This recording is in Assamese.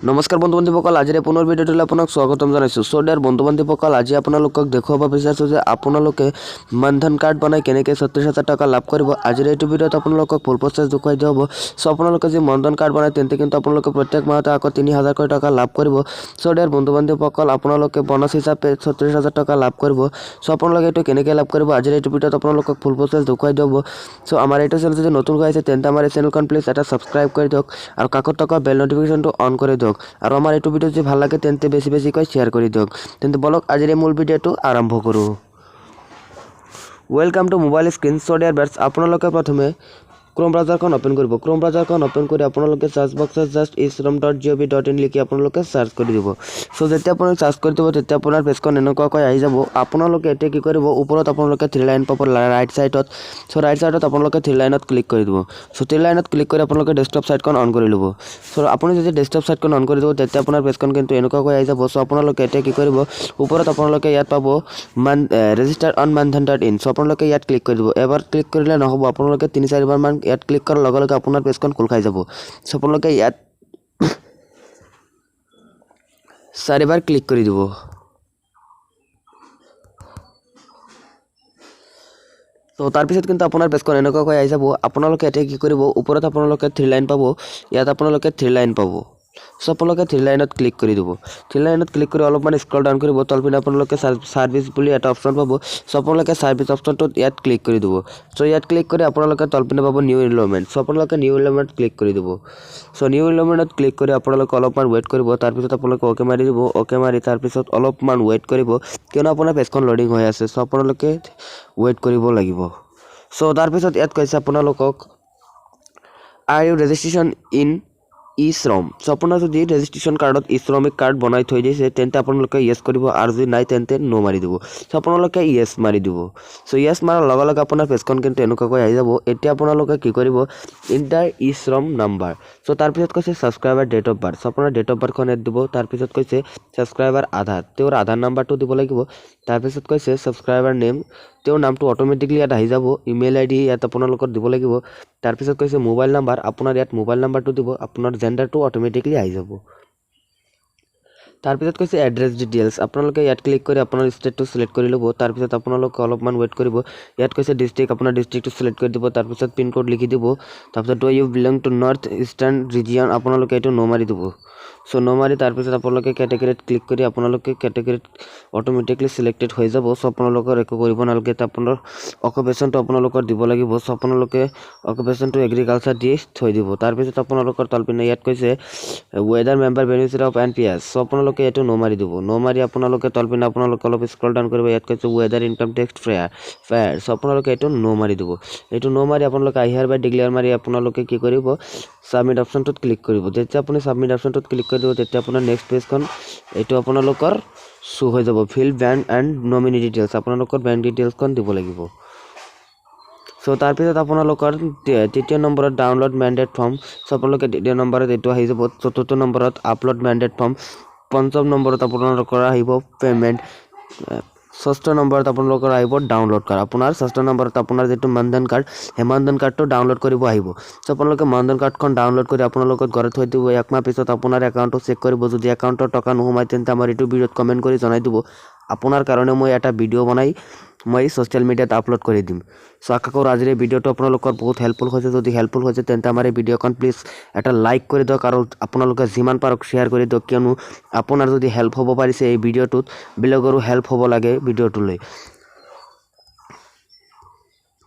নমস্কাৰ বন্ধু বান্ধৱীসকল, আজিৰ এই পুনৰ ভিডিঅ'টোলৈ আপোনাক স্বাগতম জনাইছোঁ। চ' ডিয়াৰ বন্ধু বান্ধৱীসকল, আজি আপোনালোকক দেখুৱাব বিচাৰিছোঁ যে আপোনালোকে মানধন কাৰ্ড বনাই কেনেকৈ 36,000 টকা লাভ কৰিব। আজিৰ এইটো ভিডিঅ'ত আপোনালোকক ফুল প্ৰচেছ দেখুৱাই দিয়া হ'ব। চ' আপোনালোকে যদি মানধন কাৰ্ড বনায় তেন্তে কিন্তু আপোনালোকে প্ৰত্যেক মাহতে আকৌ 3,000 টকা লাভ কৰিব। চ' ডিয়াৰ বন্ধু বান্ধৱীসকল, আপোনালোকে বোনাছ হিচাপে 36,000 টকা লাভ কৰিব। চ' আপোনালোকে এইটো কেনেকৈ লাভ কৰিব, আজিৰ এইটো ভিডিঅ'ত আপোনালোকক ফুল প্ৰচেছ দেখুৱাই দিয়া হ'ব। চ' আমাৰ এইটো চেনেল যদি নতুনকৈ আহিছে তেন্তে আমাৰ এই চেনেলখন প্লিজ এটা ছাবস্ক্ৰাইব কৰি দিয়ক আৰু কাষত থকা বেল নটিফিকেশ্যনটো অন কৰি দিয়ক। আৰু আমাৰ এইটো ভিডিঅ' যদি ভাল লাগে তেন্তে বেছিকৈ শ্বেয়াৰ কৰি দিয়ক। তেন্তে বলক আজিৰ এই মূল ভিডিঅ'টো আৰম্ভ কৰোঁ। Welcome to mobile screen. So' dear viewers, আপোনালোকে প্ৰথমে ক্ৰোম ব্ৰাউজাৰখন ওপেন কৰিব। ক্ৰোম ব্ৰাউজাৰখন ওপেন কৰি আপোনালোকে সাৰ্চ বক্সত জাষ্ট isrom.gov.in লিখি আপোনালোকে সাৰ্চ কৰি দিব। চ' যেতিয়া আপুনি সাৰ্চ কৰি দিব তেতিয়া আপোনাৰ পেজখন এনেকুৱাকৈ আহি যাব। আপোনালোকে এতিয়া কি কৰিব, ওপৰত আপোনালোকে 3 লাইন পাব ৰাইট সাইডত। চ' ৰাইট সাইডত আপোনালোকে 3 লাইনত ক্লিক কৰি দিব। চ' 3 লাইনত ক্লিক কৰি আপোনালোকে ডেস্কটপ সাইটখন অন কৰি ল'ব। চ' আপুনি যদি ডেস্কটপ সাইটখন অন কৰি দিব তেতিয়া আপোনাৰ পেজখন কিন্তু এনেকুৱাকৈ আহি যাব। চ' আপোনালোকে এতিয়া কি কৰিব, ওপৰত আপোনালোকে ইয়াত পাব ৰেজিষ্টাৰ অন মানধন.in। চ' আপোনালোকে ইয়াত ক্লিক কৰি দিব। এবাৰ ক্লিক কৰিলে নহ'ব, আপোনালোকে 3-4 বাৰ মান ইয়াত ক্লিক কৰাৰ লগে লগে আপোনাৰ পেজখন খোল খাই যাব। চ' আপোনালোকে ইয়াত 4 বাৰ ক্লিক কৰি দিব। তো তাৰপিছত কিন্তু আপোনাৰ পেজখন এনেকুৱাকৈ আহি যাব। আপোনালোকে এতিয়া কি কৰিব, ওপৰত আপোনালোকে 3 লাইন পাব, ইয়াত আপোনালোকে 3 লাইন পাব। চ' আপোনালোকে 3 লাইনত ক্লিক কৰি দিব। 3 লাইনত ক্লিক কৰি অলপমান স্ক্ৰল ডাউন কৰিব, তলপিনে আপোনালোকে সাৰ্ভিস বুলি এটা অপশ্যন পাব। চ' আপোনালোকে সাৰ্ভিস অপশ্যনটোত ইয়াত ক্লিক কৰি দিব। চ' ইয়াত ক্লিক কৰি আপোনালোকে তলপিনে পাব নিউ এনৰলমেণ্ট। চ' আপোনালোকে নিউ এনৰলমেণ্ট ক্লিক কৰি দিব। চ' নিউ এনৰলমেণ্টত ক্লিক কৰি আপোনালোকে অলপমান ৱেইট কৰিব। তাৰপিছত আপোনালোকে অ'কে মাৰি দিব। অ'কে মাৰি তাৰপিছত অলপমান ৱেইট কৰিব, কিয়নো আপোনাৰ পেজখন ল'ডিং হৈ আছে। চ' আপোনালোকে ৱেইট কৰিব লাগিব। চ' তাৰপিছত ইয়াত কৈছে আপোনালোকক are you registration in isrom। চ' আপোনাৰ যদি ৰেজিষ্ট্ৰেশ্যন কাৰ্ডত ইশ্ৰমিক কাৰ্ড বনাই থৈ দিছে তেন্তে আপোনালোকে য়েছ কৰিব, আৰু যদি নাই তেন্তে ন' মাৰি দিব। চ' আপোনালোকে য়েছ মাৰি দিব। চ' য়েছ মাৰাৰ লগে লগে আপোনাৰ পেজখন কিন্তু এনেকুৱাকৈ আহি যাব। এতিয়া আপোনালোকে কি কৰিব, ইণ্টাৰ isrom নাম্বাৰ। চ' তাৰপিছত কৈছে ছাবস্ক্ৰাইবাৰ ডেট অফ বাৰ্থ। চ' আপোনাৰ ডেট অফ বাৰ্থখন ইয়াত দিব। তাৰপিছত কৈছে ছাবস্ক্ৰাইবাৰ আধাৰ, তেওঁৰ আধাৰ নাম্বাৰটো দিব লাগিব। তাৰপিছত কৈছে ছাবস্ক্ৰাইবাৰ নেম, তেওঁৰ নামটো অট'মেটিকলি ইয়াত আহি যাব। ইমেইল আইডি ইয়াত আপোনালোকৰ দিব লাগিব। তাৰপিছত কৈছে মোবাইল নাম্বাৰ, আপোনাৰ ইয়াত মোবাইল নাম্বাৰটো দিব। আপোনাৰ জেণ্ডাৰটো অট'মেটিকলি আহি যাব। তাৰপিছত কৈছে এড্ৰেছ ডিটেইলছ, আপোনালোকে ইয়াত ক্লিক কৰি আপোনাৰ ষ্টেটটো চিলেক্ট কৰি ল'ব। তাৰপিছত আপোনালোকে অলপমান ৱেইট কৰিব। ইয়াত কৈছে ডিষ্ট্ৰিক্ট, আপোনাৰ ডিষ্ট্ৰিক্টটো চিলেক্ট কৰি দিব। তাৰপিছত পিনক'ড লিখি দিব। তাৰপিছত do you belong to north eastern region, আপোনালোকে এইটো ন' মাৰি দিব। চ' ন' মাৰি তাৰপিছত আপোনালোকে কেটেগৰীত ক্লিক কৰি আপোনালোকে কেটেগৰীত অট'মেটিকলি চিলেক্টেড হৈ যাব। চ' আপোনালোকৰ একো কৰিব নালাগে। আপোনাৰ অকুপেশ্যনটো আপোনালোকৰ দিব লাগিব। চ' আপোনালোকে অকুপেশ্যনটো এগ্ৰিকালচাৰ দি থৈ দিব। তাৰপিছত আপোনালোকৰ তলপিনে ইয়াত কৈছে weather member beneficiary of NPS। চ' আপোনালোকে এইটো ন' মাৰি দিব। ন' মাৰি আপোনালোকে তলপিনে আপোনালোকে অলপ স্ক্ৰল ডাউন কৰিব। ইয়াত কৈছে ৱেডাৰ ইনকাম টেক্স ফেয়াৰ। চ' আপোনালোকে এইটো ন' মাৰি দিব। এইটো ন' মাৰি আপোনালোকে আই বাই ডিক্লেয়াৰ মাৰি আপোনালোকে কি কৰিব, ছাবমিট অপশ্যনটোত ক্লিক কৰিব। যেতিয়া আপুনি ছাবমিট অপশ্যনটোত ক্লিক কৰি দিব তেতিয়া আপোনাৰ নেক্সট পেজখন এইটো আপোনালোকৰ শ্ব' হৈ যাব। Fill bank and nominee details, আপোনালোকৰ বেংক ডিটেইলছখন দিব লাগিব। চ' তাৰপিছত আপোনালোকৰ 3য় নম্বৰত ডাউনলোড মেণ্ডেট ফৰ্ম। চ' আপোনালোকে 2য় নম্বৰত এইটো আহি যাব। 4ৰ্থ নম্বৰত আপলোড মেণ্ডেট ফৰ্ম। 5ম নম্বৰত আপোনালোকৰ আহিব পে'মেণ্ট। 6ষ্ঠ নম্বৰত আপোনালোকৰ আহিব ডাউনলোড কাৰ্ড। আপোনাৰ 6ষ্ঠ নম্বৰত আপোনাৰ যিটো মানধন কাৰ্ড, সেই মানধন কাৰ্ডটো ডাউনলোড কৰিব আহিব। চ' আপোনালোকে মানধন কাৰ্ডখন ডাউনলোড কৰি আপোনালোকৰ ঘৰত থৈ দিব। 1 মাহ পিছত আপোনাৰ একাউণ্টটো চেক কৰিব। যদি একাউণ্টৰ টকা নোসোমায় তেন্তে আমাৰ এইটো ভিডিঅ'ত কমেণ্ট কৰি জনাই দিব। আপোনাৰ কাৰণে মই এটা ভিডিঅ' বনাই মই ছ'চিয়েল মিডিয়াত আপলোড কৰি দিম। চ' আশা কৰোঁ আজিৰ এই ভিডিঅ'টো আপোনালোকৰ বহুত হেল্পফুল হৈছে। যদি হেল্পফুল হৈছে তেন্তে আমাৰ এই ভিডিঅ'খন প্লিজ এটা লাইক কৰি দিয়ক আৰু আপোনালোকে যিমান পাৰক শ্বেয়াৰ কৰি দিয়ক, কিয়নো আপোনাৰ যদি হেল্প হ'ব পাৰিছে এই ভিডিঅ'টোত, বেলেগৰো হেল্প হ'ব লাগে ভিডিঅ'টোলৈ।